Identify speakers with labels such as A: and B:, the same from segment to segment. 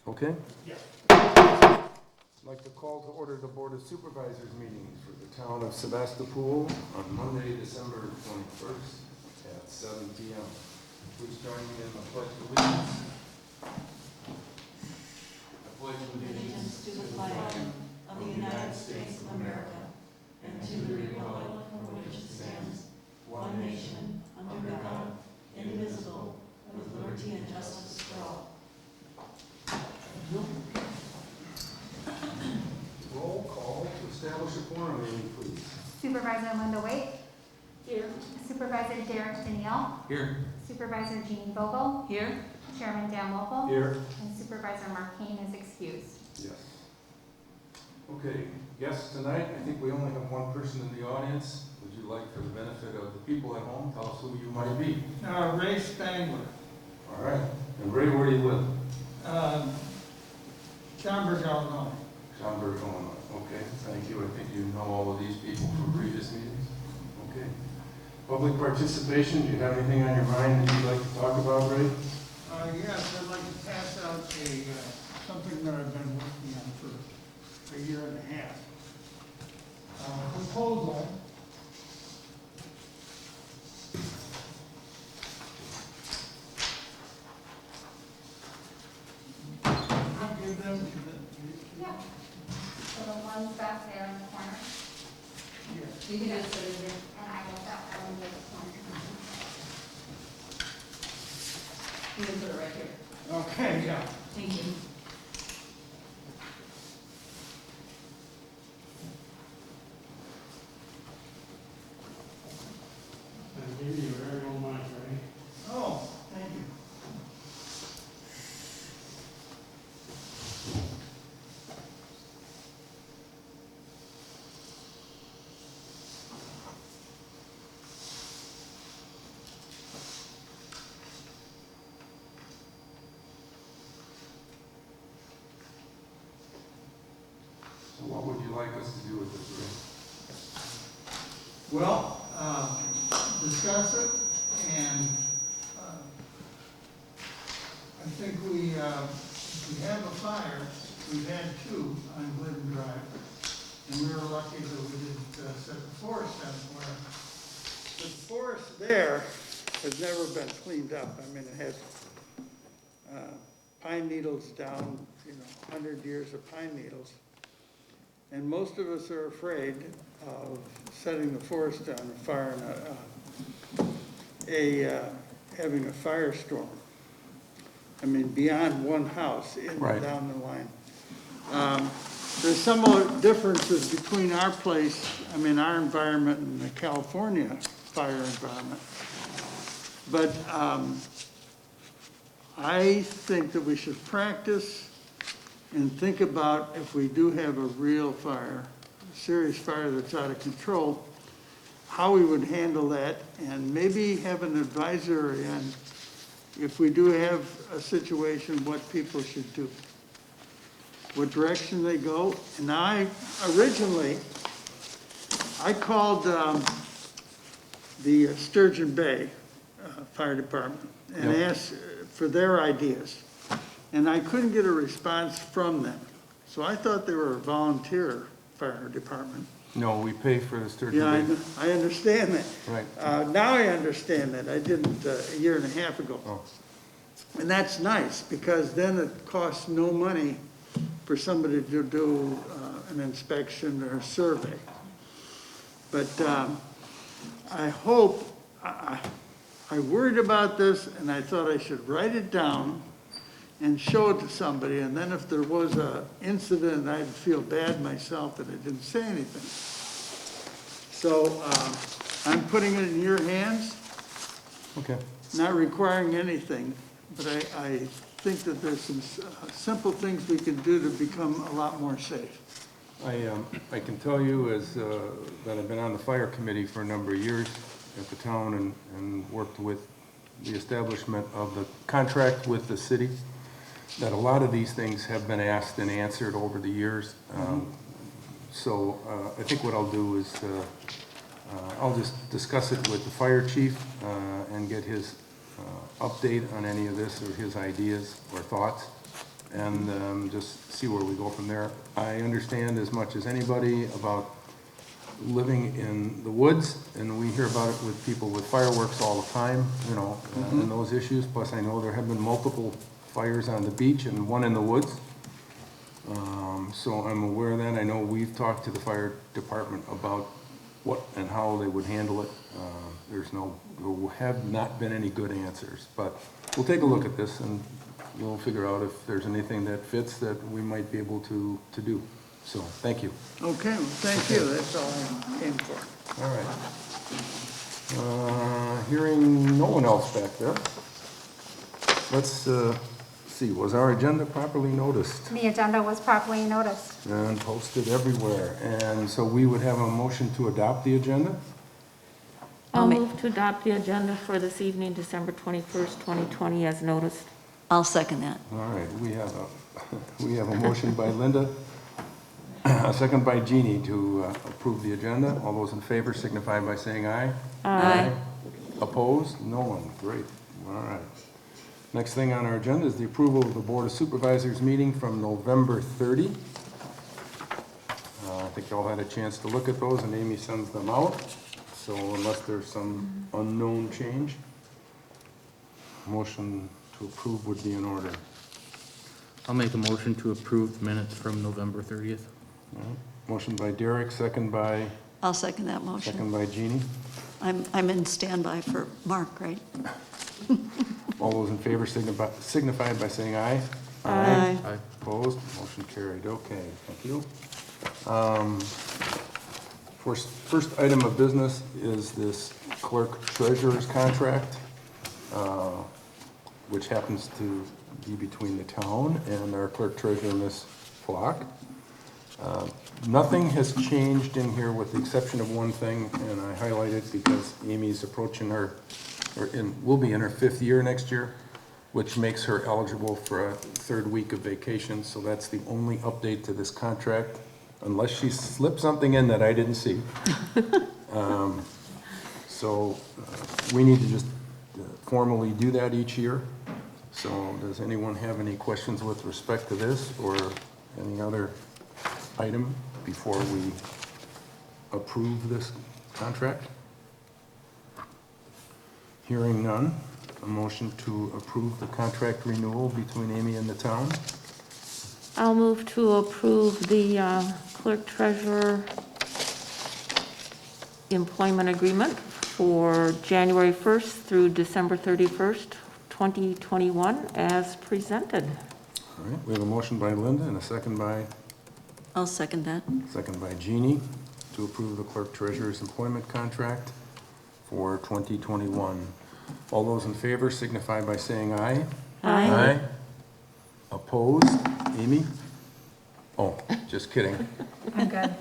A: Okay?
B: Yeah.
A: I'd like to call to order the Board of Supervisors meeting for the town of Sevastopol on Monday, December 21st at 7 p.m. Please join me in the pledge of allegiance. I pledge
C: Allegiance to the flag of the United States of America and to the republic for which it stands, one nation, under God, indivisible, with liberty and justice for all.
A: Roll call to establish a quorum, Amy, please.
D: Supervisor Linda Waite.
C: Here.
D: Supervisor Derek Danielle.
A: Here.
D: Supervisor Jean Vogel.
C: Here.
D: Chairman Dan Wolfle.
A: Here.
D: And Supervisor Mark Kane is excused.
A: Yes. Okay, guests tonight, I think we only have one person in the audience. Would you like, for the benefit of the people at home, tell us who you might be?
B: Ray Spangler,
A: All right. And Ray, where do you live?
B: Schaumburg, Illinois.
A: Schaumburg, Illinois. Okay, thank you. I think you know all of these people from previous meetings. Okay. Public participation, do you have anything on your mind that you'd like to talk about, Ray?
B: Yes, I'd like to pass out something that I've been working on for a year and a half. Proposal. I'll give them to the.
D: Yeah. So the ones back there in the corner,
B: Yes.
C: You can just put it in.
D: and I will that one in the corner.
C: You can put it right here.
B: Okay, yeah.
C: Thank you.
E: I give you a very old mic, right?
B: Oh, thank you.
A: So what would you like us to do with this, Ray?
B: Well, discuss it, and I think we have a fire. We've had two on Glidden Drive, and we were lucky that we didn't set the forest on fire. The forest there has never been cleaned up. I mean, it has pine needles down, 100 years of pine needles. And most of us are afraid of setting the forest on fire and having a firestorm. I mean, beyond one house, in
A: Right.
B: down the line. There's some other differences between our place, our environment and the California fire environment. But I think that we should practice and think about, if we do have a real fire, a serious fire that's out of control, how we would handle that, and maybe have an advisor, and if we do have a situation, what people should do, what direction they go. And I called the Sturgeon Bay Fire Department and
A: Yep.
B: asked for their ideas. And I couldn't get a response from them. So I thought they were a volunteer fire department.
A: No, we pay for the Sturgeon
B: Yeah,
A: Bay.
B: I understand that.
A: Right.
B: Now I understand that. I didn't a year and a half ago.
A: Oh,
B: And that's nice, because then it costs no money for somebody to do an inspection or a survey. But I hope, I worried about this, and I thought I should write it down and show it to somebody, and then if there was a incident, I'd feel bad myself that I didn't say anything. So I'm putting it in your hands,
A: okay.
B: not requiring anything, but I think that there's some simple things we can do to become a lot more safe.
A: I can tell you that I've been on the fire committee for a number of years at the town and worked with the establishment of the contract with the city, that a lot of these things have been asked and answered over the years. So I think what I'll do is I'll just discuss it with the fire chief and get his update on any of this or his ideas or thoughts. and just see where we go from there. I understand as much as anybody about living in the woods, and we hear about it with people with fireworks all the time, you know, and those issues. Plus, I know there have been multiple fires on the beach and one in the woods. So I'm aware of that. I know we've talked to the fire department about what and how they would handle it. There have not been any good answers, but we'll take a look at this and we'll figure out if there's anything that fits that we might be able to do. So, thank you.
B: Okay, well, thank you, that's all I came for.
A: All right. Hearing no one else back there, let's see, was our agenda properly noticed
D: The agenda was properly noticed.
A: and posted everywhere? And so we would have a motion to adopt the agenda?
F: I'll move to adopt the agenda for this evening, December 21st, 2020, as noticed.
G: I'll second that.
A: All right, we have a motion by Linda, a second by Jeannie to approve the agenda. All those in favor signify by saying aye.
G: Aye.
A: Opposed? No one. Great. All right. Next thing on our agenda is the approval of the Board of Supervisors meeting from November 30. I think you all had a chance to look at those, and Amy sends them out. So unless there's some unknown change, motion to approve would be in order.
H: I'll make a motion to approve minutes from November 30th.
A: All right. Motion by Derek, second by
G: I'll second that motion.
A: Jeannie.
G: I'm in standby for Mark, right?
A: All those in favor signify by saying aye.
G: Aye.
H: Aye.
A: Opposed? Motion carried. Okay, thank you. First item of business is this clerk treasurer's contract, which happens to be between the town and our clerk treasurer, Ms. Flock. Nothing has changed in here with the exception of one thing, and I highlight it because Amy's approaching her, will be in her 5th year next year, which makes her eligible for a 3rd week of vacation. So that's the only update to this contract, unless she slipped something in that I didn't see. So we need to just formally do that each year. So does anyone have any questions with respect to this or any other item before we approve this contract? Hearing none, a motion to approve the contract renewal between Amy and the town.
F: I'll move to approve the clerk treasurer employment agreement for January 1st through December 31st, 2021, as presented.
A: All right, we have a motion by Linda and a second by
G: I'll second that.
A: Jeannie to approve the clerk treasurer's employment contract for 2021. All those in favor signify by saying aye.
F: Aye.
A: Opposed? Amy? Oh, just kidding.
D: I'm good.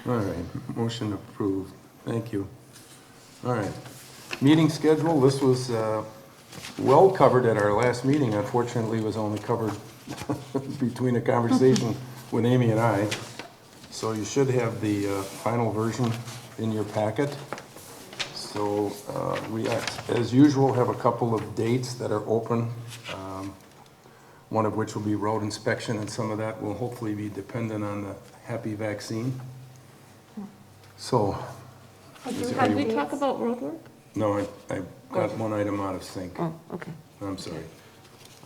A: All right, motion approved. Thank you. All right, meeting schedule. This was well covered at our last meeting. Unfortunately, it was only covered between a conversation with Amy and I. So you should have the final version in your packet. So we, as usual, have a couple of dates that are open, one of which will be road inspection, and some of that will hopefully be dependent on the happy vaccine. So,
F: Did we talk about road work?
A: no, I got one item out of sync.
F: Oh, okay.
A: I'm sorry.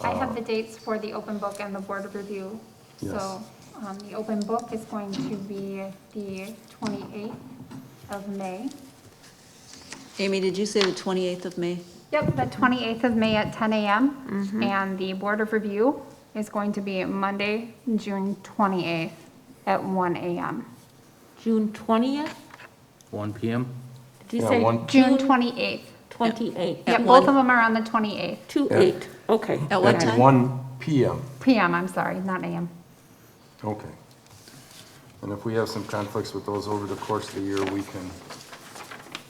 D: I have the dates for the open book and the board of review.
A: Yes.
D: So the open book is going to be the 28th of May.
G: Amy, did you say the 28th of May?
D: Yep, the 28th of May at 10 a.m. And the board of review is going to be Monday, June 28th at 1 a.m.
F: June 20th?
H: 1 PM?
F: Did you
A: Yeah,
F: say?
D: June 28th.
F: 28th.
D: Yep,
G: At
D: both
G: one-
D: of them are on the 28th.
F: 2/8, okay.
G: At what
A: At
G: time?
A: 1 PM.
D: PM, I'm sorry, not AM.
A: Okay. And if we have some conflicts with those over the course of the year, we can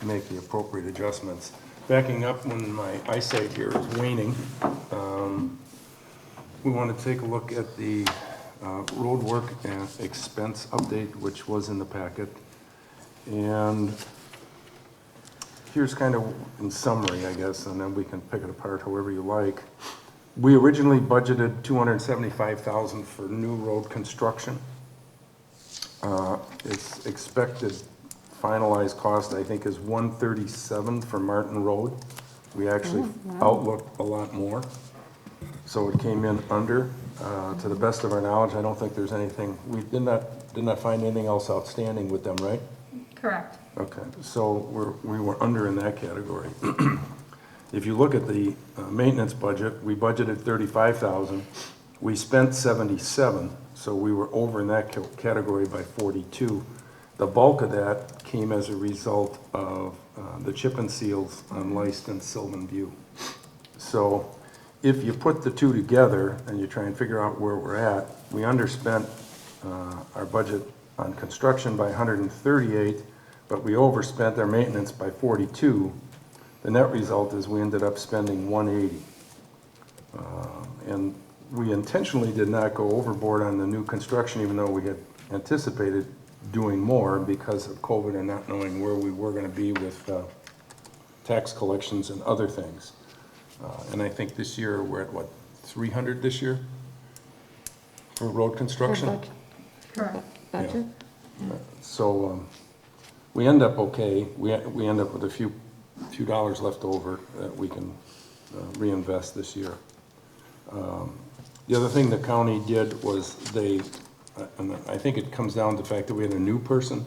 A: make the appropriate adjustments. Backing up when my eyesight here is waning, we want to take a look at the road work and expense update, which was in the packet. And here's kind of in summary, I guess, and then we can pick it apart however you like. We originally budgeted $275,000 for new road construction. Its expected finalized cost, I think, is $137 for Martin Road. We actually outlooked a lot more, so it came in under. To the best of our knowledge, I don't think there's anything, we did not find anything else outstanding with them, right?
D: Correct.
A: Okay, so we were under in that category. If you look at the maintenance budget, we budgeted $35,000. We spent 77, so we were over in that category by 42. The bulk of that came as a result of the chip and seals on Leist and Sylvan View. So if you put the two together and you try and figure out where we're at, we underspent our budget on construction by 138, but we overspent our maintenance by 42. The net result is we ended up spending 180. And we intentionally did not go overboard on the new construction, even though we had anticipated doing more because of COVID and not knowing where we were going to be with tax collections and other things. And I think this year we're at, what, 300 this year for road construction?
D: Correct.
F: Budget?
A: So we end up okay. We end up with a few dollars left over that we can reinvest this year. The other thing the county did was and I think it comes down to the fact that we had a new person,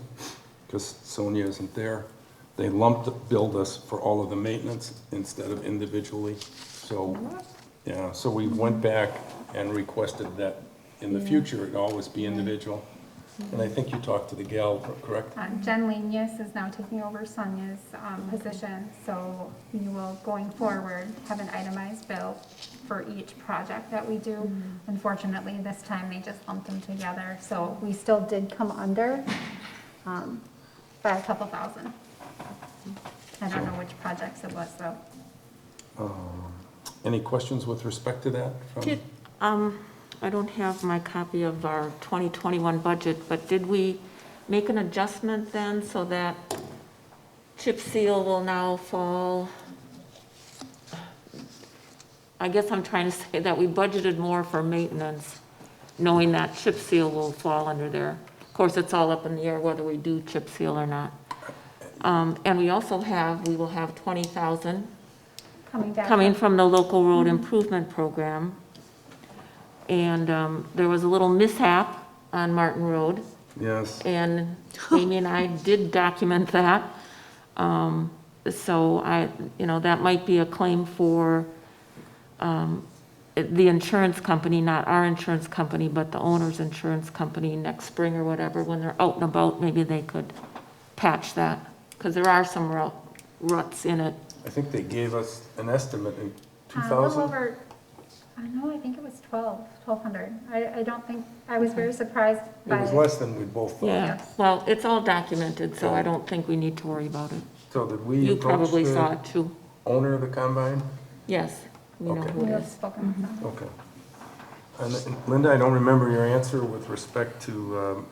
A: because Sonia isn't there. They billed us for all of the maintenance instead of individually. So, yeah, so we went back and requested that in the future it always be individual. And I think you talked to the gal, correct?
D: Jen Lenius is now taking over Sonia's position, so you will, going forward, have an itemized bill for each project that we do. Unfortunately, this time they just lumped them together, so we still did come under by a couple thousand. I don't know which projects it was, though.
A: Any questions with respect to that?
F: I don't have my copy of our 2021 budget, but did we make an adjustment then so that chip seal will now fall? I guess I'm trying to say that we budgeted more for maintenance, knowing that chip seal will fall under there. Of course, it's all up in the air whether we do chip seal or not. And we also we will have 20,000 coming from the local road improvement program. And there was a little mishap on Martin Road.
A: Yes.
F: And Amy and I did document that. So that might be a claim for the insurance company, not our insurance company, but the owner's insurance company next spring or whatever. When they're out and about, maybe they could patch that, because there are some ruts in it.
A: I think they gave us an estimate in
D: A little
A: 2000.
D: over, no, I think it was 1,200. I don't think, I was very surprised
A: It
D: by.
A: was less than we both thought.
F: Yeah, well, it's all documented, so I don't think we need to worry about it.
A: So did we
F: You
A: approach
F: probably saw
A: the
F: it too.
A: owner of the combine?
F: Yes, we know
A: Okay.
F: who
D: We
F: it
D: have
F: is.
D: spoken with them.
A: Okay. And Linda, I don't remember your answer with respect to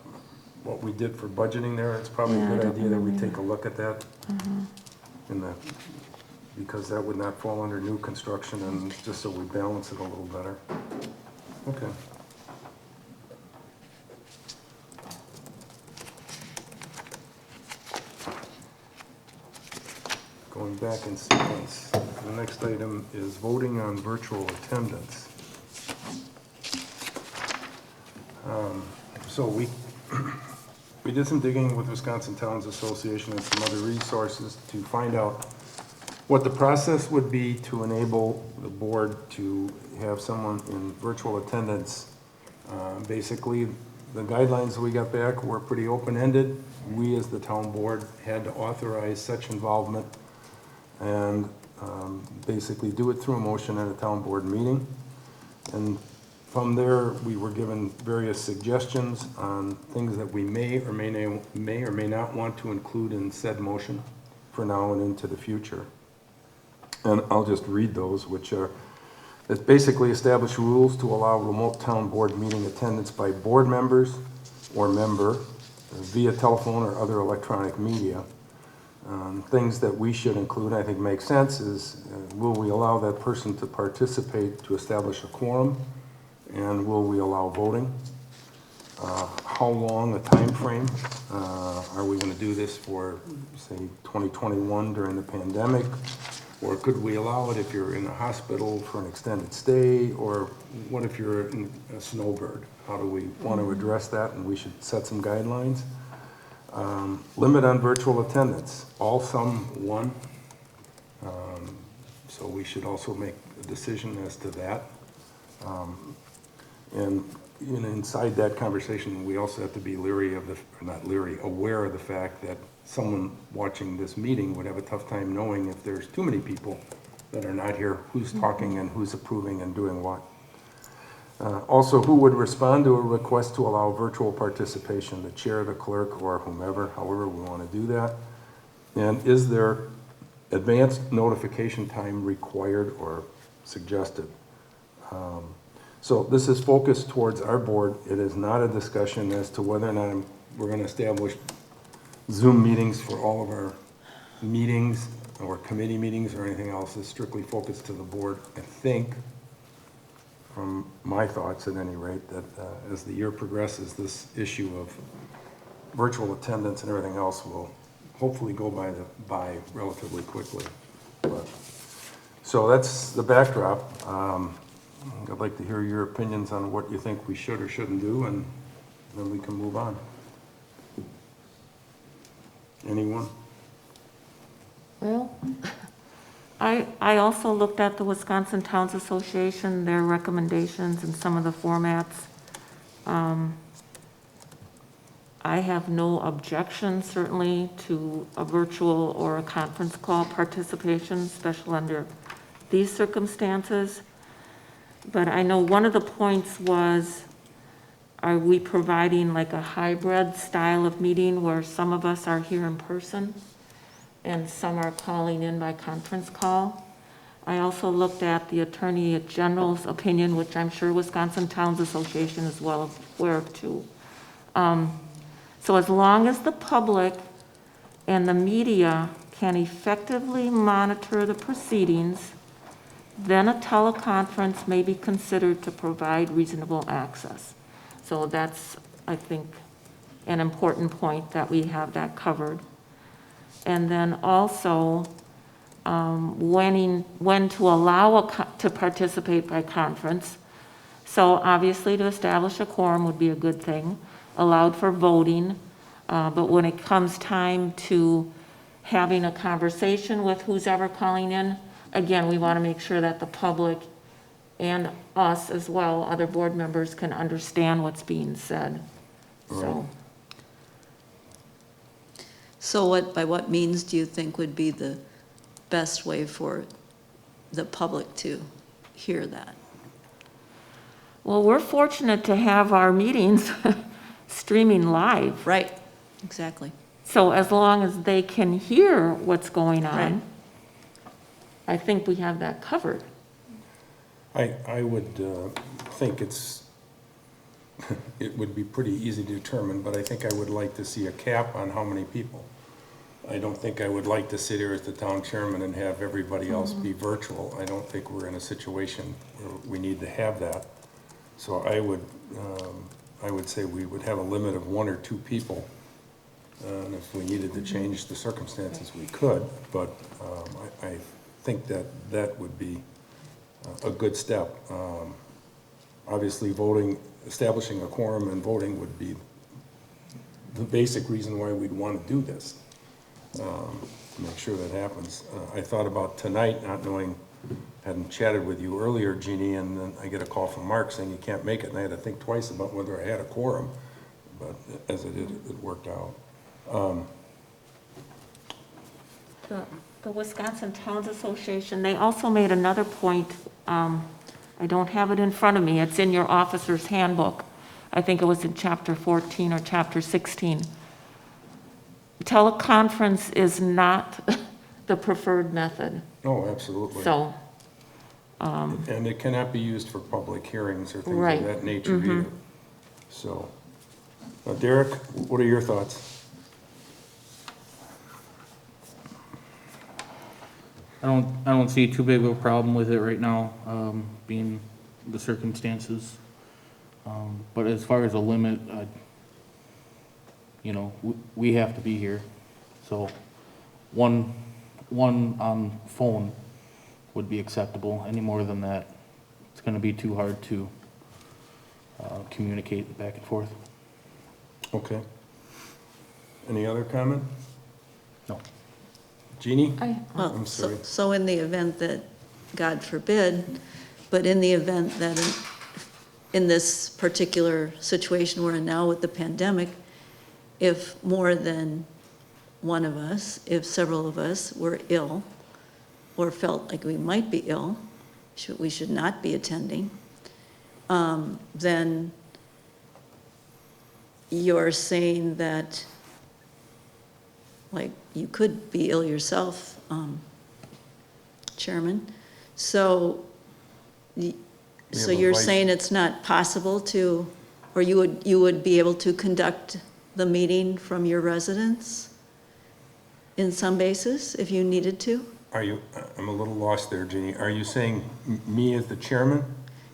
A: what we did for budgeting there. It's probably
F: Yeah,
A: a
F: I
A: good
F: don't
A: idea that we
F: remember.
A: take a look at that because that would not fall under new construction, and just so we balance it a little better. Okay. Going back in sequence, the next item is voting on virtual attendance. So we did some digging with Wisconsin Towns Association and some other resources to find out what the process would be to enable the board to have someone in virtual attendance. Basically, the guidelines we got back were pretty open-ended. We, as the town board, had to authorize such involvement and basically do it through a motion at a town board meeting. And from there, we were given various suggestions on things that we may or may not want to include in said motion for now and into the future. And I'll just read those, which are, it's basically establish rules to allow remote town board meeting attendance by board members or member via telephone or other electronic media. Things that we should include, I think make sense, is will we allow that person to participate to establish a quorum? And will we allow voting? How long a time frame? Are we gonna do this for, say, 2021 during the pandemic? Or could we allow it if you're in a hospital for an extended stay? Or what if you're a snowbird? How do we want to address that? And we should set some guidelines. Limit on virtual attendance, all, some, one. So we should also make a decision as to that. And inside that conversation, we also have to be leery of aware of the fact that someone watching this meeting would have a tough time knowing if there's too many people that are not here, who's talking and who's approving and doing what. Also, who would respond to a request to allow virtual participation, the chair, the clerk, or whomever, however we want to do that? And is there advanced notification time required or suggested? So this is focused towards our board. It is not a discussion as to whether or not we're going to establish Zoom meetings for all of our meetings or committee meetings or anything else. It's strictly focused to the board. I think, from my thoughts at any rate, that as the year progresses, this issue of virtual attendance and everything else will hopefully go by relatively quickly. So that's the backdrop. I'd like to hear your opinions on what you think we should or shouldn't do, and then we can move on. Anyone?
F: Well, I also looked at the Wisconsin Towns Association, their recommendations and some of the formats. I have no objection, certainly, to a virtual or a conference call participation, especially under these circumstances. But I know one of the points was, are we providing like a hybrid style of meeting where some of us are here in person and some are calling in by conference call? I also looked at the Attorney General's opinion, which I'm sure Wisconsin Towns Association is well aware of too. So as long as the public and the media can effectively monitor the proceedings, then a teleconference may be considered to provide reasonable access. So that's, I think, an important point that we have that covered. And then also, when to allow to participate by conference. So obviously, to establish a quorum would be a good thing, allowed for voting. But when it comes time to having a conversation with who's ever calling in, again, we want to make sure that the public and us as well, other board members, can understand what's being said.
G: So by what means do you think would be the best way for the public to hear that?
F: Well, we're fortunate to have our meetings streaming live.
G: Right, exactly.
F: So as long as they can hear what's going on,
G: Right.
F: I think we have that covered.
A: I would think it would be pretty easy to determine, but I think I would like to see a cap on how many people. I don't think I would like to sit here as the town chairman and have everybody else be virtual. I don't think we're in a situation where we need to have that. So I would say we would have a limit of 1 or 2 people. And if we needed to change the circumstances, we could, but I think that would be a good step. Obviously, establishing a quorum and voting would be the basic reason why we'd want to do this, to make sure that happens. I thought about tonight, not knowing, hadn't chatted with you earlier, Jeannie, and then I get a call from Mark saying you can't make it, and I had to think twice about whether I had a quorum, but as it did, it worked out.
F: The Wisconsin Towns Association, they also made another point. I don't have it in front of me. It's in your officer's handbook. I think it was in chapter 14 or chapter 16. Teleconference is not the preferred method.
A: Oh, absolutely.
F: So,
A: and it cannot be used for public hearings or things
F: Right.
A: of that nature either. So, Derek, what are your thoughts?
H: I don't see too big of a problem with it right now, being the circumstances. But as far as a limit, you know, we have to be here. So one on phone would be acceptable. Any more than that, it's gonna be too hard to communicate back and forth.
A: Okay. Any other comment?
H: No.
A: Jeannie?
F: I,
G: Well,
A: I'm sorry.
G: so in the event that, God forbid, but in the event that in this particular situation we're in now with the pandemic, if more than one of us, if several of us were ill or felt like we might be ill, we should not be attending, then you're saying that, like, you could be ill yourself, Chairman. So, so
A: have a
G: you're
A: vice-
G: saying it's not possible to, or you would be able to conduct the meeting from your residence in some basis, if you needed to?
A: Are you, I'm a little lost there, Jeannie. Are you saying me as the chairman?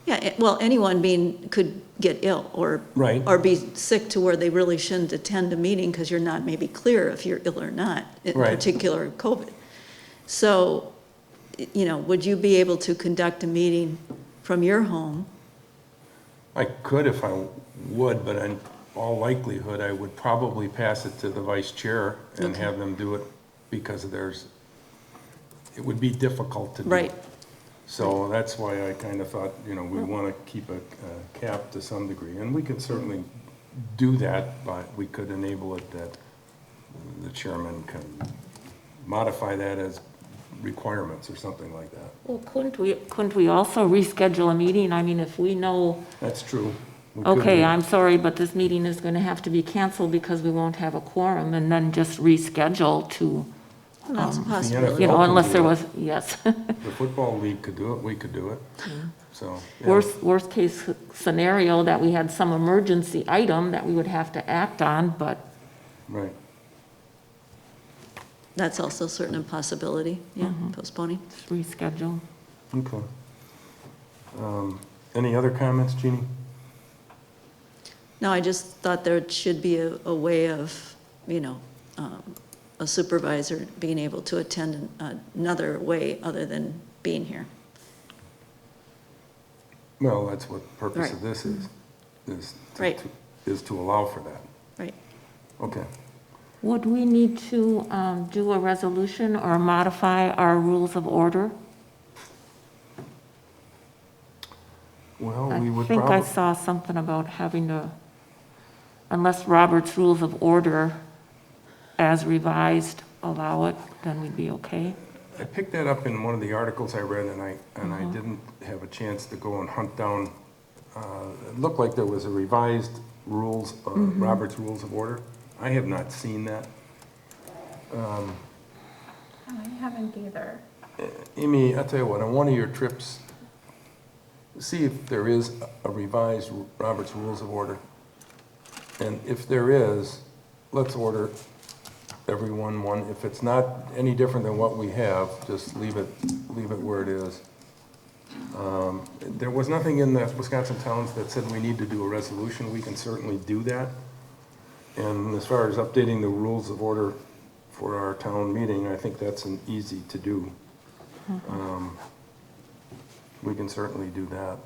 G: Yeah, well, anyone could get ill or.
A: Right.
G: Or be sick to where they really shouldn't attend a meeting because you're not maybe clear if you're ill or not, in
A: Right.
G: particular COVID. So, you know, would you be able to conduct a meeting from your home?
A: I could if I would, but in all likelihood, I would probably pass it to the vice chair and
G: Okay.
A: have them do it because it would be difficult to do.
G: Right.
A: So that's why I kind of thought, you know, we want to keep a cap to some degree. And we could certainly do that, but we could enable it that the chairman can modify that as requirements or something like that.
F: well, couldn't we also reschedule a meeting? I mean, if we know,
A: That's true. We could
F: okay,
A: do-
F: I'm sorry, but this meeting is gonna have to be canceled because we won't have a quorum, and then just reschedule to,
G: That's a
A: the
G: possibility.
F: you know,
A: NFL can
F: unless
A: do
F: there
A: it.
F: was, yes.
A: The football league could do it, we could do it. So, yeah.
F: Worst case scenario, that we had some emergency item that we would have to act on, but
A: Right.
G: That's also certainly a possibility, yeah, postponing.
F: just reschedule.
A: Okay. Any other comments, Jeannie?
G: No, I just thought there should be a way of, you know, a supervisor being able to attend another way other than being here.
A: Well, that's what the purpose
G: Right.
A: of this is
G: Right.
A: is to allow for that.
G: Right.
A: Okay.
F: Would we need to do a resolution or modify our rules of order?
A: Well,
F: I
A: we would
F: think I
A: probably,
F: saw something about having to, unless Robert's Rules of Order as revised allow it, then we'd be okay.
A: I picked that up in one of the articles I read, and I didn't have a chance to go and hunt down, it looked like there was a revised rules, Robert's Rules of Order. I have not seen that.
D: I haven't either.
A: Amy, I'll tell you what, on one of your trips, see if there is a revised Robert's Rules of Order. And if there is, let's order everyone one. If it's not any different than what we have, just leave it where it is. There was nothing in the Wisconsin Towns that said we need to do a resolution. We can certainly do that. And as far as updating the rules of order for our town meeting, I think that's an easy to do. We can certainly do that.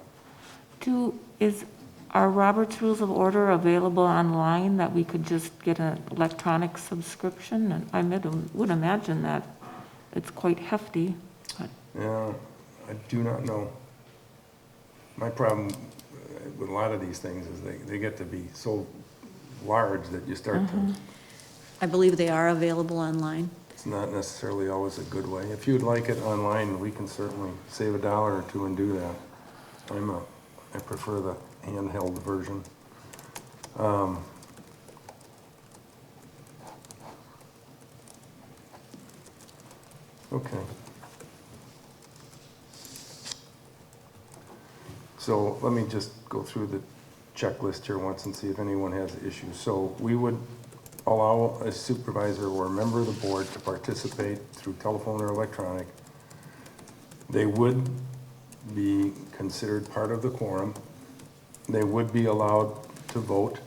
F: Are Robert's Rules of Order available online that we could just get an electronic subscription? And I would imagine that it's quite hefty, but
A: Yeah, I do not know. My problem with a lot of these things is they get to be so large that you start to,
G: I believe they are available online.
A: it's not necessarily always a good way. If you'd like it online, we can certainly save $1 or $2 and do that. I prefer the handheld version. Okay. So let me just go through the checklist here once and see if anyone has issues. So we would allow a supervisor or a member of the board to participate through telephone or electronic They would be considered part of the quorum. They would be allowed to vote.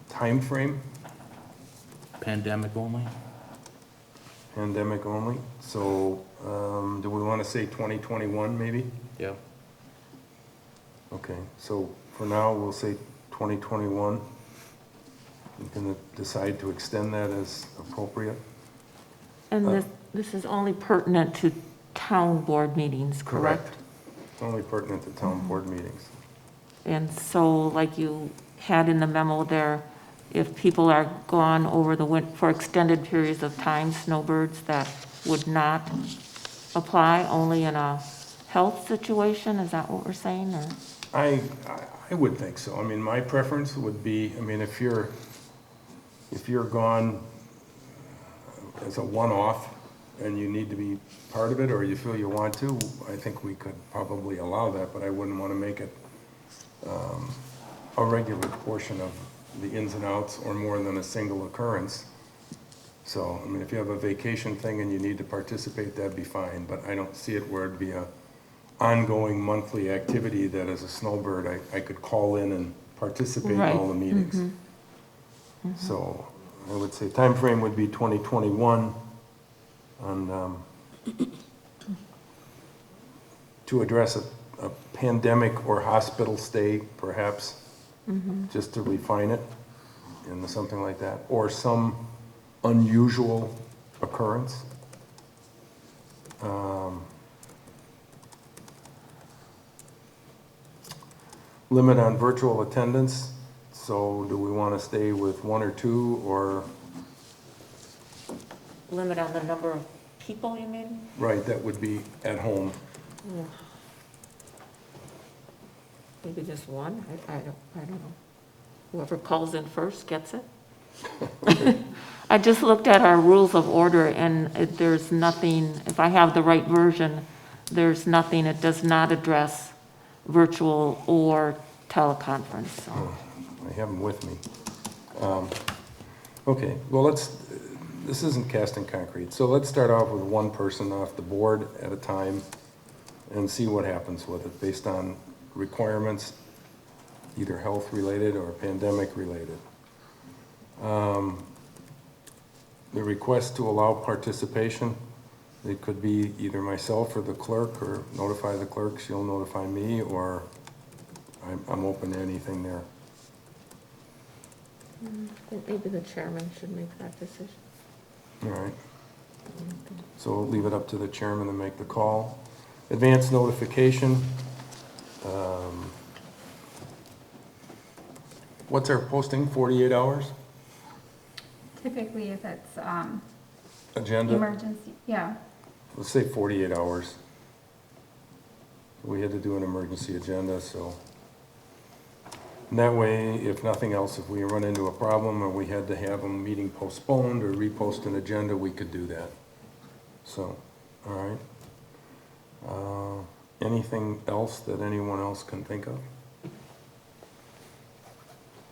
A: Timeframe,
H: Pandemic only?
A: pandemic only. So, do we want to say 2021 maybe?
H: Yeah.
A: Okay, so for now, we'll say 2021. You can decide to extend that as appropriate.
F: And this is only pertinent to town board meetings, correct?
A: Only pertinent to town board meetings.
F: And so, like you had in the memo there, if people are gone over the for extended periods of time, snowbirds, that would not apply, only in a health situation? Is that what we're saying, or?
A: I would think so. I mean, my preference would be, I mean, if you're gone as a one-off and you need to be part of it, or you feel you want to, I think we could probably allow that, but I wouldn't want to make it a regular portion of the ins and outs or more than a single occurrence. So, I mean, if you have a vacation thing and you need to participate, that'd be fine, but I don't see it where it'd be a ongoing monthly activity that as a snowbird, I could call in and participate in all the meetings. So I would say time frame would be 2021 on, to address a pandemic or hospital stay, perhaps, just to refine it into something like that, or some unusual occurrence. Limit on virtual attendance, so do we want to stay with 1 or 2, or,
F: Limit on the number of people, you mean?
A: right, that would be at home.
F: Yeah. Maybe just one? I don't know. Whoever calls in first gets it. I just looked at our rules of order, and there's nothing, if I have the right version, there's nothing, it does not address virtual or teleconference, so.
A: I have them with me. Okay, well, this isn't cast in concrete, so let's start off with one person off the board at a time and see what happens with it based on requirements, either health-related or pandemic-related. The request to allow participation, it could be either myself or the clerk, or notify the clerk, she'll notify me, or I'm open to anything there.
F: I think maybe the chairman should make that decision.
A: All right. So we'll leave it up to the chairman to make the call. Advance notification. What's our posting, 48 hours?
D: Typically, if it's
A: Agenda,
D: emergency, yeah.
A: let's say 48 hours. We had to do an emergency agenda, so. And that way, if nothing else, if we run into a problem or we had to have a meeting postponed or repost an agenda, we could do that. So, all right. Anything else that anyone else can think of?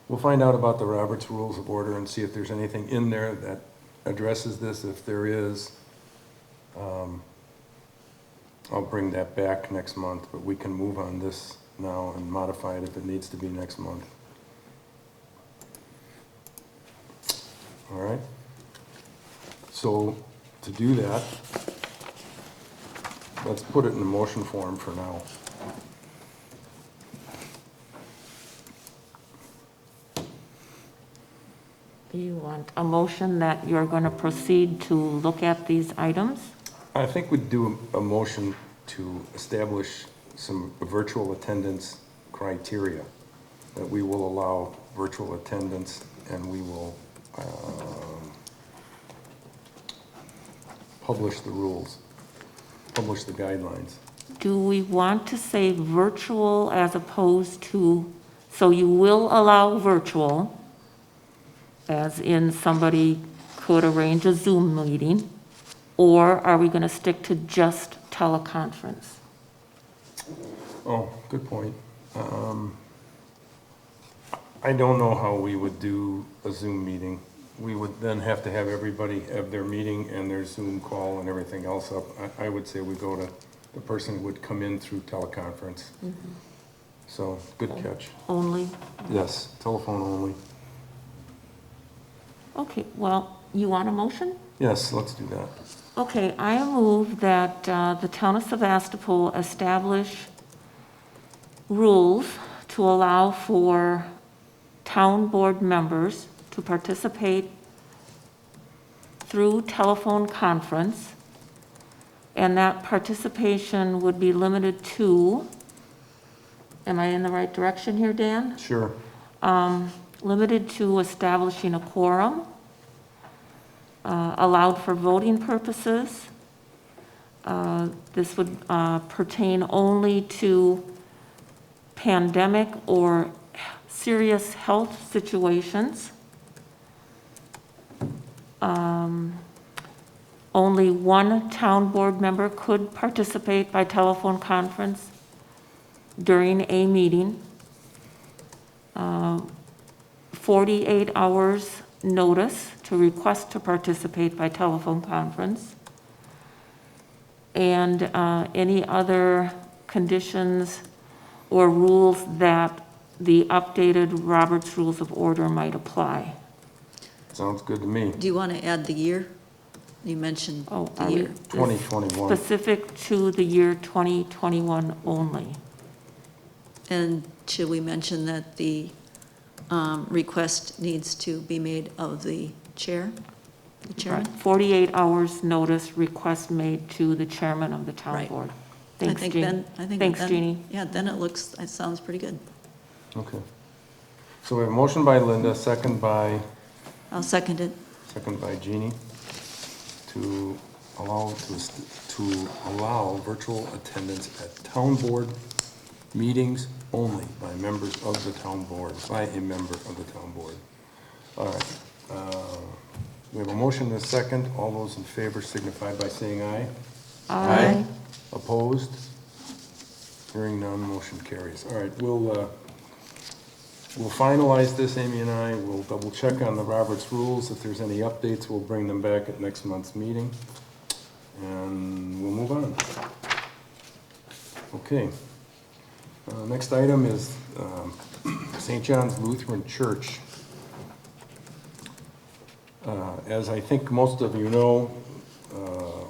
A: We'll find out about the Roberts Rules of Order and see if there's anything in there that addresses this. If there is, I'll bring that back next month, but we can move on this now and modify it if it needs to be next month. All right. So to do that, let's put it in the motion form for now.
F: Do you want a motion that you're going to proceed to look at these items?
A: I think we'd do a motion to establish some virtual attendance criteria, that we will allow virtual attendance, and we will publish the rules, publish the guidelines.
F: Do we want to say virtual as opposed to, so you will allow virtual, as in somebody could arrange a Zoom meeting, or are we going to stick to just teleconference?
A: Oh, good point. I don't know how we would do a Zoom meeting. we would then have to have everybody have their meeting and their Zoom call and everything else up. I would say we go to, the person would come in through teleconference. So, good catch.
F: Only?
A: Yes, telephone only.
F: Okay, well, you want a motion?
A: Yes, let's do that.
F: Okay, I move that the town of Sevastopol establish rules to allow for town board members to participate through telephone conference, and that participation would be limited to, am I in the right direction here, Dan?
A: Sure.
F: Limited to establishing a quorum, allowed for voting purposes. This would pertain only to pandemic or serious health situations. Only one town board member could participate by telephone conference during a meeting. 48 hours notice to request to participate by telephone conference. And any other conditions or rules that the updated Robert's Rules of Order might apply.
A: Sounds good to me.
G: Do you want to add the year? You mentioned
F: Oh,
G: the
F: are we-
G: year.
A: 2021.
F: Specific to the year 2021 only.
G: And should we mention that the request needs to be made of the chair? The chairman?
F: 48 hours notice request made to the chairman of the town
G: Right.
F: board.
G: I
F: Thanks,
G: think
F: Jean.
G: then, I think
F: Thanks,
G: then-
F: Jeannie.
G: Yeah, then it sounds pretty good.
A: Okay. So we have a motion by Linda, second by
G: I'll second it.
A: Jeannie, to allow virtual attendance at town board meetings only by members of the town board, by a member of the town board. All right. We have a motion and a second. All those in favor signify by saying aye.
F: Aye.
A: Opposed? Hearing none, motion carries. All right, we'll finalize this, Amy and I. We'll double check on the Roberts rules. If there's any updates, we'll bring them back at next month's meeting. And we'll move on. Okay. Next item is St. John's Lutheran Church. As I think most of you know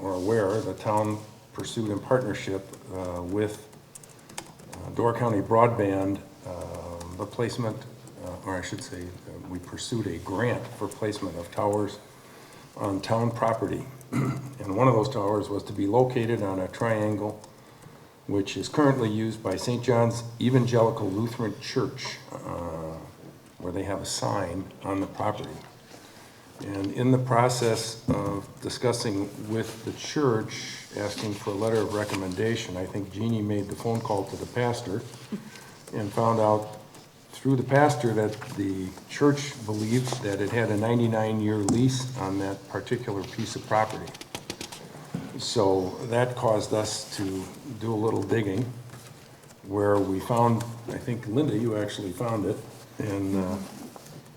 A: or aware, the town pursued in partnership with Door County Broadband the placement, or I should say, we pursued a grant for placement of towers on town property. And one of those towers was to be located on a triangle which is currently used by St. John's Evangelical Lutheran Church, where they have a sign on the property. And in the process of discussing with the church, asking for a letter of recommendation, I think Jeannie made the phone call to the pastor and found out through the pastor that the church believed that it had a 99-year lease on that particular piece of property. So that caused us to do a little digging, where we found, I think, Linda, you actually found it, in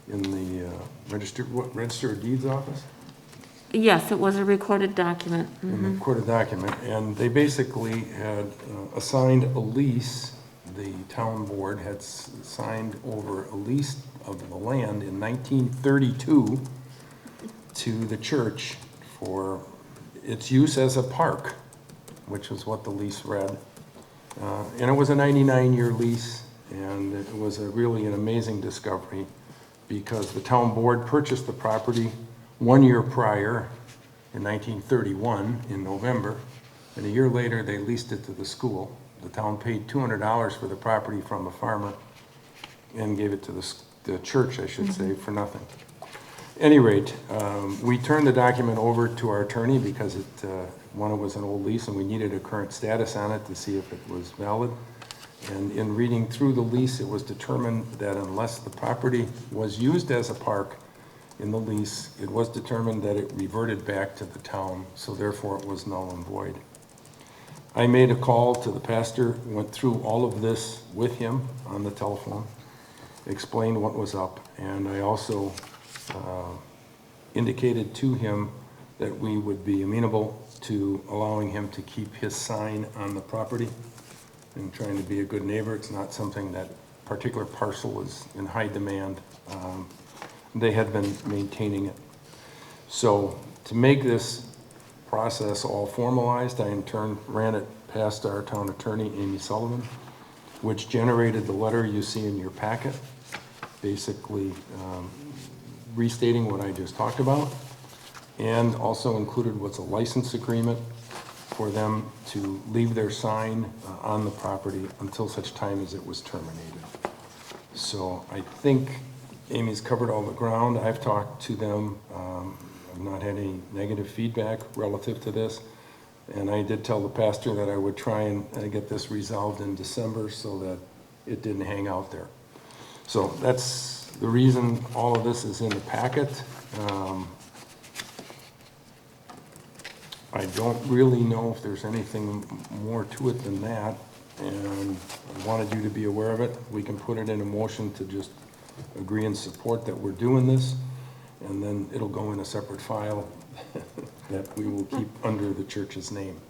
A: the Register of Deeds office?
F: Yes, it was a recorded document.
A: In the recorded document, and they basically had assigned a lease. The town board had signed over a lease of the land in 1932 to the church for its use as a park, which is what the lease read. And it was a 99-year lease, and it was really an amazing discovery, because the town board purchased the property 1 year prior, in 1931, in November, and a year later they leased it to the school. The town paid $200 for the property from a farmer and gave it to the church, I should say, for nothing. Any rate, we turned the document over to our attorney because one, it was an old lease and we needed a current status on it to see if it was valid. And in reading through the lease, it was determined that unless the property was used as a park in the lease, it was determined that it reverted back to the town, so therefore it was null and void. I made a call to the pastor, went through all of this with him on the telephone, explained what was up, and I also indicated to him that we would be amenable to allowing him to keep his sign on the property and trying to be a good neighbor. It's not something that particular parcel is in high demand. They had been maintaining it. So to make this process all formalized, I in turn ran it past our town attorney, Amy Sullivan, which generated the letter you see in your packet, basically restating what I just talked about, and also included what's a license agreement for them to leave their sign on the property until such time as it was terminated. So I think Amy's covered all the ground. I've talked to them. I've not had any negative feedback relative to this. And I did tell the pastor that I would try and get this resolved in December so that it didn't hang out there. So that's the reason all of this is in the packet. I don't really know if there's anything more to it than that, and I wanted you to be aware of it. We can put it in a motion to just agree and support that we're doing this, and then it'll go in a separate file that we will keep under the church's name.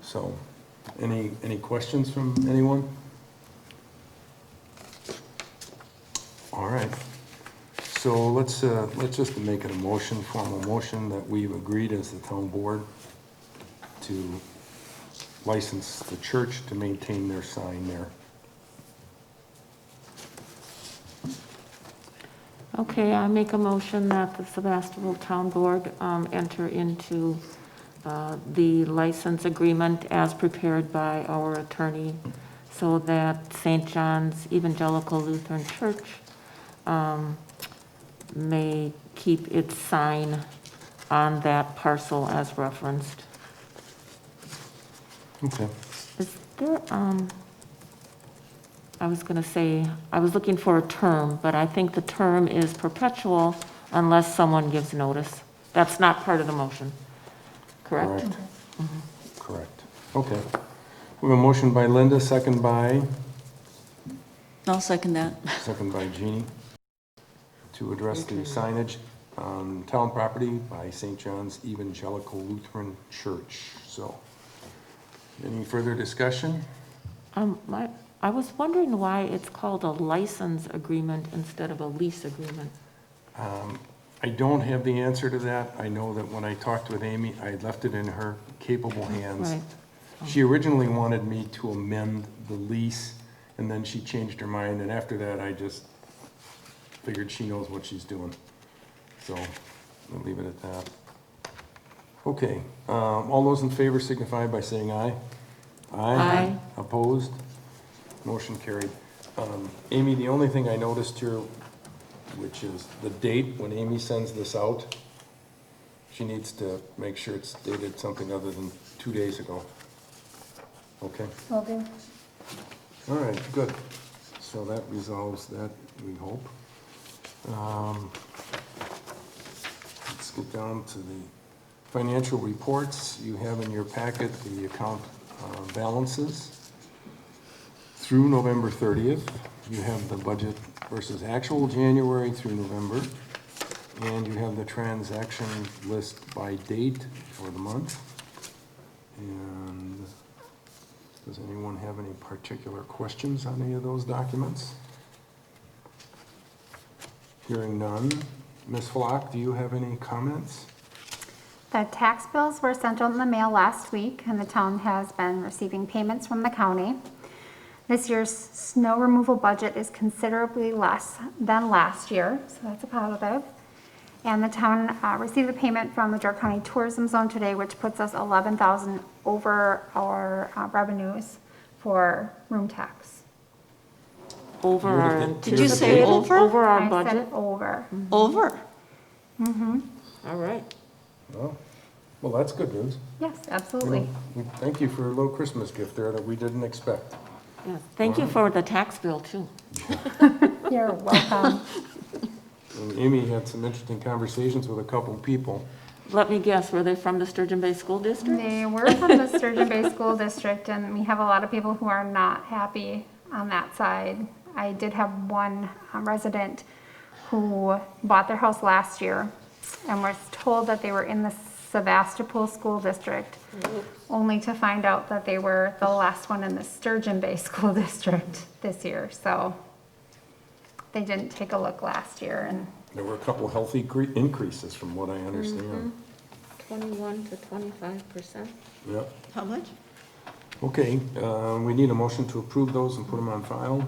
A: So, any questions from anyone? All right. So let's just make it a motion, formal motion, that we've agreed as the town board to license the church to maintain their sign there.
F: Okay, I make a motion that the Sevastopol Town Board enter into the license agreement as prepared by our attorney so that St. John's Evangelical Lutheran Church may keep its sign on that parcel as referenced.
A: Okay.
F: Is there, I was going to say, I was looking for a term, but I think the term is perpetual unless someone gives notice. That's not part of the motion, correct?
A: Correct. Okay. We have a motion by Linda, second by Jeannie, to address the signage on town property by St. John's Evangelical Lutheran Church. So, any further discussion?
F: I was wondering why it's called a license agreement instead of a lease agreement.
A: I don't have the answer to that. I know that when I talked with Amy, I left it in her capable hands.
F: Right.
A: She originally wanted me to amend the lease, and then she changed her mind, and after that, I just figured she knows what she's doing. So, I'll leave it at that. Okay, all those in favor signify by saying aye.
F: Aye.
A: Opposed? Motion carried. Amy, the only thing I noticed here, which is the date when Amy sends this out, she needs to make sure it's dated something other than 2 days ago. Okay?
D: Will do.
A: All right, good. So that resolves that, we hope. Let's get down to the financial reports. You have in your packet the account balances through November 30th. You have the budget versus actual January through November, and you have the transaction list by date for the month. And does anyone have any particular questions on any of those documents? Hearing none. Ms. Flock, do you have any comments?
D: The tax bills were sent out in the mail last week, and the town has been receiving payments from the county. This year's snow removal budget is considerably less than last year, so that's a positive. And the town received a payment from the Door County Tourism Zone today, which puts us $11,000 over our revenues for room tax.
F: Over our.
G: Did you say over?
F: Over our
D: I
F: budget?
D: said over.
G: Over.
F: All right.
A: Well, that's good news.
D: Yes, absolutely.
A: Thank you for a little Christmas gift there that we didn't expect.
F: Yeah. Thank you for the tax bill, too.
D: You're welcome.
A: And Amy had some interesting conversations with a couple of people.
F: Let me guess, were they from the Sturgeon Bay School District?
D: They were from the Sturgeon Bay School District, and we have a lot of people who are not happy on that side. I did have one resident who bought their house last year and was told that they were in the Sevastopol School District, only to find out that they were the last one in the Sturgeon Bay School District this year. So they didn't take a look last year, and
A: There were a couple healthy increases from what I understand.
F: 21 to 25%.
A: Yep.
G: How much?
A: Okay, we need a motion to approve those and put them on file.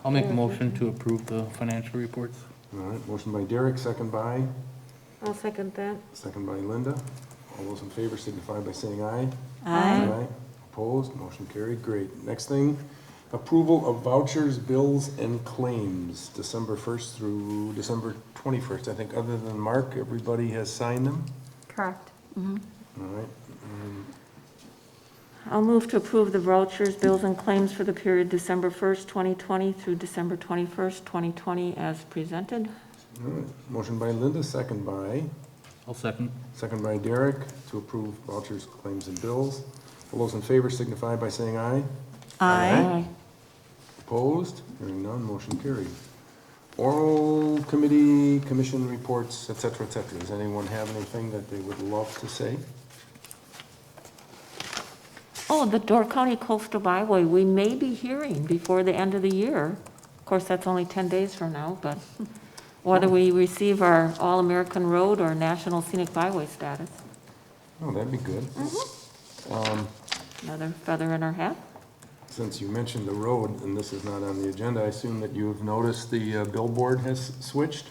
H: I'll make a motion to approve the financial reports.
A: All right, motion by Derek, second by Linda. All those in favor signify by saying aye.
G: Aye.
A: Opposed, motion carried, great. Next thing, approval of vouchers, bills, and claims, December 1st through December 21st. I think other than Mark, everybody has signed them.
D: correct.
A: All right,
F: I'll move to approve the vouchers, bills, and claims for the period December 1st, 2020 through December 21st, 2020 as presented.
A: all right. Motion by Linda, second
H: I'll second.
A: by Derek to approve vouchers, claims, and bills. All those in favor signify by saying aye.
G: Aye.
A: Opposed? Hearing none, motion carried. Oral committee, commission reports, et cetera, et cetera. Does anyone have anything that they would love to say?
F: Oh, the Door County Coastal Byway, we may be hearing before the end of the year. Of course, that's only 10 days from now, but whether we receive our All-American Road or National Scenic Byway status.
A: Oh, that'd be good.
F: Another feather in our hat.
A: Since you mentioned the road, and this is not on the agenda, I assume that you've noticed the billboard has switched?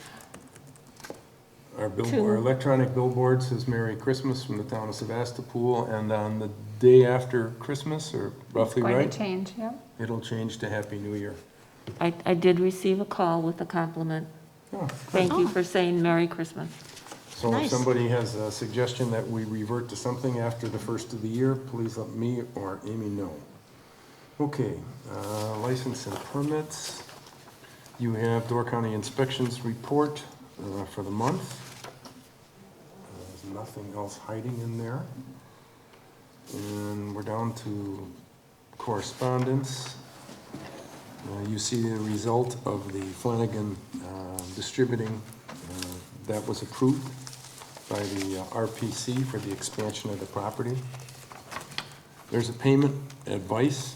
A: Our electronic billboard says Merry Christmas from the town of Sevastopol, and on the day after Christmas, or roughly
D: Going
A: right,
D: to change, yep.
A: it'll change to Happy New Year.
F: I did receive a call with a compliment.
A: Oh,
F: Thank you for saying Merry Christmas.
A: so if
G: Nice.
A: somebody has a suggestion that we revert to something after the first of the year, please let me or Amy know. Okay, license and permits. You have Door County Inspections Report for the month. There's nothing else hiding in there. And we're down to correspondence. You see the result of the Flanagan distributing that was approved by the RPC for the expansion of the property. There's a payment advice.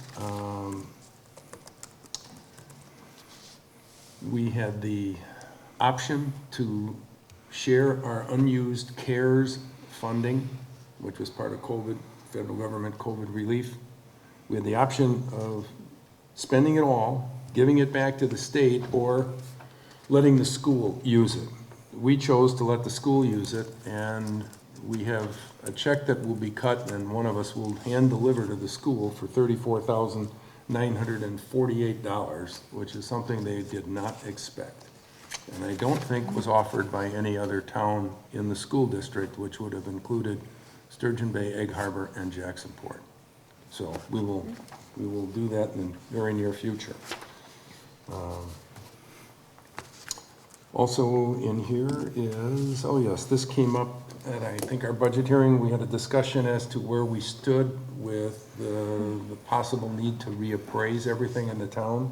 A: We had the option to share our unused CARES funding, which was part of COVID, federal government COVID relief. We had the option of spending it all, giving it back to the state, or letting the school use it. We chose to let the school use it, and we have a check that will be cut, and one of us will hand deliver to the school for $34,948, which is something they did not expect. And I don't think was offered by any other town in the school district, which would have included Sturgeon Bay, Egg Harbor, and Jacksonport. So we will do that in the very near future. Also in here is, oh yes, this came up at I think our budget hearing. We had a discussion as to where we stood with the possible need to reappraise everything in the town.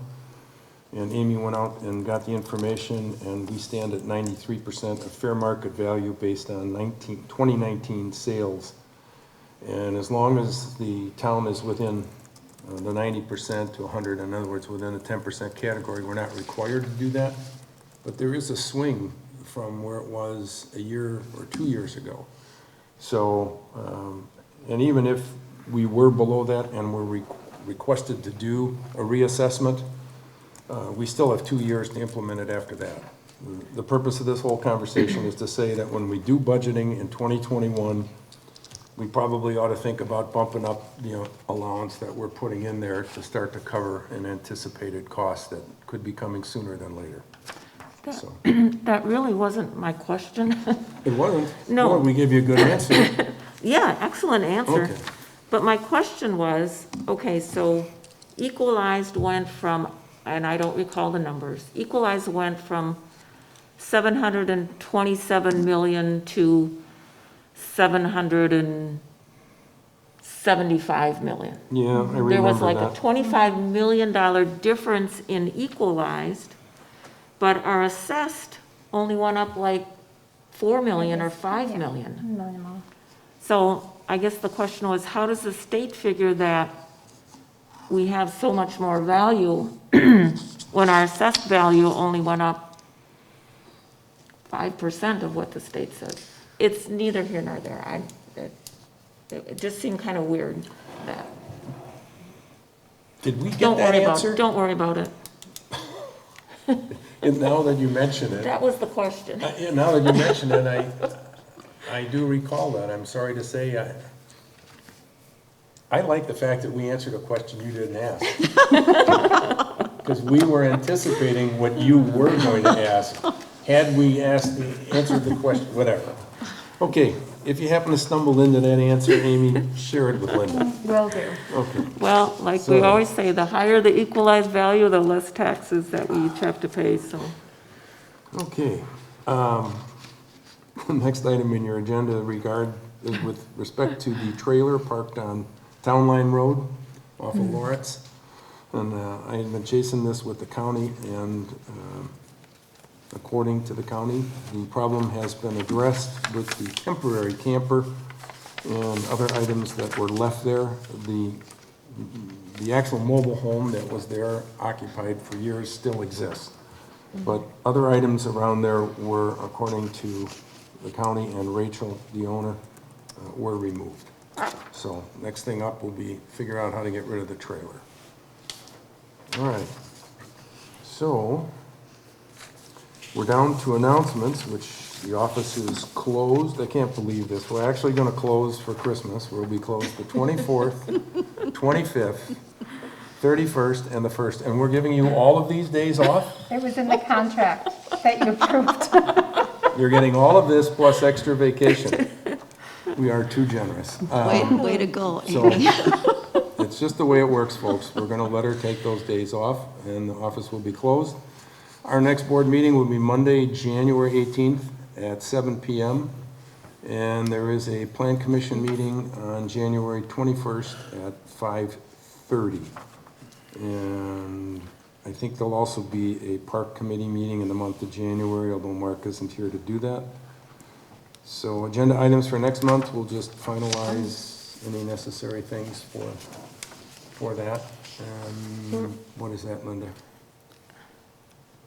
A: And Amy went out and got the information, and we stand at 93% of fair market value based on 2019 sales. And as long as the town is within the 90% to 100, in other words, within the 10% category, we're not required to do that. But there is a swing from where it was a year or 2 years ago. So, and even if we were below that and were requested to do a reassessment, we still have 2 years to implement it after that. The purpose of this whole conversation is to say that when we do budgeting in 2021, we probably ought to think about bumping up the allowance that we're putting in there to start to cover an anticipated cost that could be coming sooner than later. So,
F: That really wasn't my question.
A: it wasn't.
F: No.
A: Well, we gave you a good answer.
F: Yeah, excellent answer.
A: Okay.
F: But my question was, okay, so equalized went from, and I don't recall the numbers, equalized went from 727 million to 775 million.
A: Yeah, I remember
F: There was like
A: that.
F: a $25 million difference in equalized, but our assessed only went up like 4 million or 5
D: Yeah,
F: million.
D: Minimal.
F: So I guess the question was, how does the state figure that we have so much more value when our assessed value only went up 5% of what the state says? It's neither here nor there. It just seemed kind of weird that.
A: Did we get
F: Don't
A: that
F: worry about,
A: answer?
F: don't worry about it.
A: And now that you mention it,
F: That was the question.
A: yeah, now that you mention it, I do recall that. I'm sorry to say, I like the fact that we answered a question you didn't ask. Because we were anticipating what you were going to ask. Had we answered the question, whatever. Okay, if you happen to stumble into that answer, Amy, share it with Linda.
D: Will do.
A: Okay.
F: Well, like we
A: So-
F: always say, the higher the equalized value, the less taxes that we each have to pay, so.
A: Okay. The next item in your agenda is with respect to the trailer parked on Town Line Road off of Lawrence. And I had been chasing this with the county, and according to the county, the problem has been addressed with the temporary camper and other items that were left there. The actual mobile home that was there occupied for years still exists. But other items around there were, according to the county and Rachel, the owner, were removed. So next thing up will be figure out how to get rid of the trailer. All right. So we're down to announcements, which the office is closed. I can't believe this. We're actually going to close for Christmas. We'll be closed the 24th, 25th, 31st, and the 1st. And we're giving you all of these days off?
D: It was in the contract that you approved.
A: You're getting all of this plus extra vacation. We are too generous.
G: Way to go,
A: So,
G: Amy.
A: it's just the way it works, folks. We're gonna let her take those days off, and the office will be closed. Our next board meeting will be Monday, January 18th at 7 PM. And there is a plan commission meeting on January 21st at 5:30. And I think there'll also be a park committee meeting in the month of January, although Mark isn't here to do that. So agenda items for next month, we'll just finalize any necessary things for that. And what is that, Linda?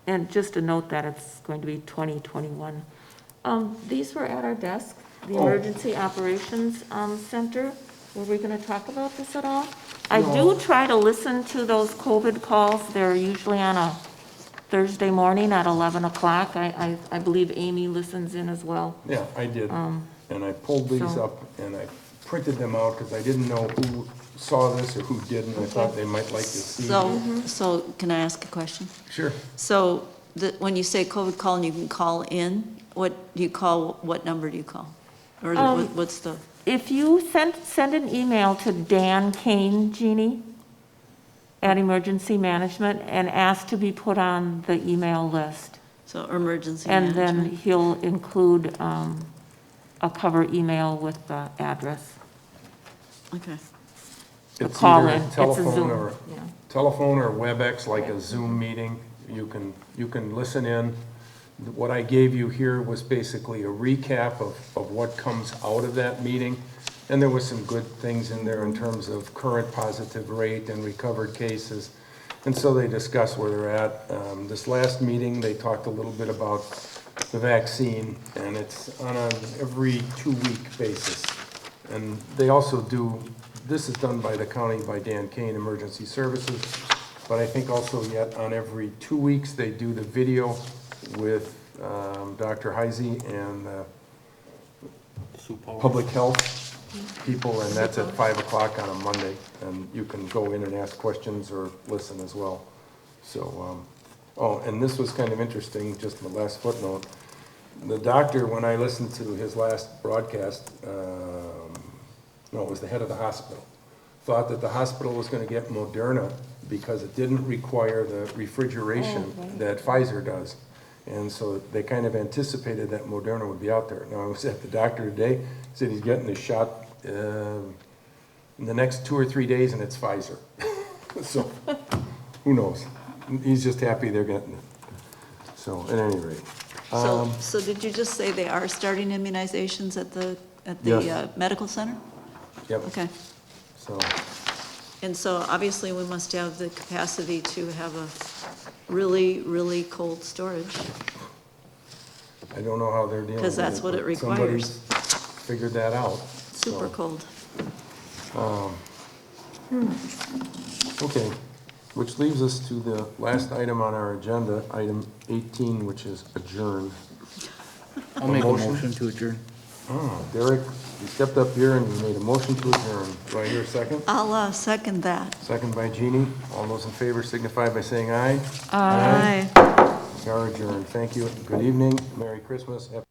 F: And just to note that it's going to be 2021. These were at our desk, the
A: Oh.
F: Emergency Operations Center. Were we going to talk about this at all? I
A: No.
F: do try to listen to those COVID calls. They're usually on a Thursday morning at 11 o'clock. I believe Amy listens in as well.
A: Yeah, I did. And I pulled these
F: so-
A: up and I printed them out because I didn't know who saw this or who didn't. I thought they might like to see.
G: So can I ask a question?
A: Sure.
G: So when you say COVID call and you can call in, what do you call, what number do you call? Or what's the,
F: If you send an email to Dan Kane, Jeannie, at Emergency Management, and ask to be put on the email list.
G: so emergency
F: And then
G: management?
F: he'll include a cover email with the address.
G: Okay,
F: The
A: It's
F: call
A: either
F: in,
A: a
F: it's a
A: telephone
F: Zoom.
A: or
F: Yeah.
A: telephone or WebEx, like a Zoom meeting. You can listen in. What I gave you here was basically a recap of what comes out of that meeting. And there was some good things in there in terms of current positive rate and recovered cases. And so they discussed where they're at. This last meeting, they talked a little bit about the vaccine, and it's on an every 2-week basis. And they also do, this is done by the county, by Dan Kane Emergency Services, but I think also yet on every 2 weeks, they do the video with Dr. Heisey and public health people, and that's at 5 o'clock on a Monday. And you can go in and ask questions or listen as well. So, oh, and this was kind of interesting, just the last footnote. The doctor, when I listened to his last broadcast, no, it was the head of the hospital, thought that the hospital was going to get Moderna because it didn't require the refrigeration that Pfizer does. And so they kind of anticipated that Moderna would be out there. Now, I was at the doctor today, he said he's getting his shot in the next 2 or 3 days, and it's Pfizer. So, who knows? He's just happy they're getting it. So, at any rate.
G: So did you just say they are starting immunizations at the
A: Yes.
G: medical center?
A: Yep,
G: Okay.
A: so,
G: And so obviously we must have the capacity to have a really, really cold storage.
A: I don't know how they're dealing with it.
G: 'Cause that's what it
A: but
G: requires.
A: Somebody's figured that out.
G: Super
A: So,
G: cold.
A: Okay, which leaves us to the last item on our agenda, item 18, which is adjourn.
H: I'll make a
A: motion?
H: motion to adjourn.
A: Oh, Derek, you stepped up here and you made a motion to adjourn. Do I hear a second?
G: I'll second that.
A: Second by Jeannie. All those in favor signify by saying aye.
G: Aye.
A: We are adjourned. Thank you. Good evening. Merry Christmas. Happy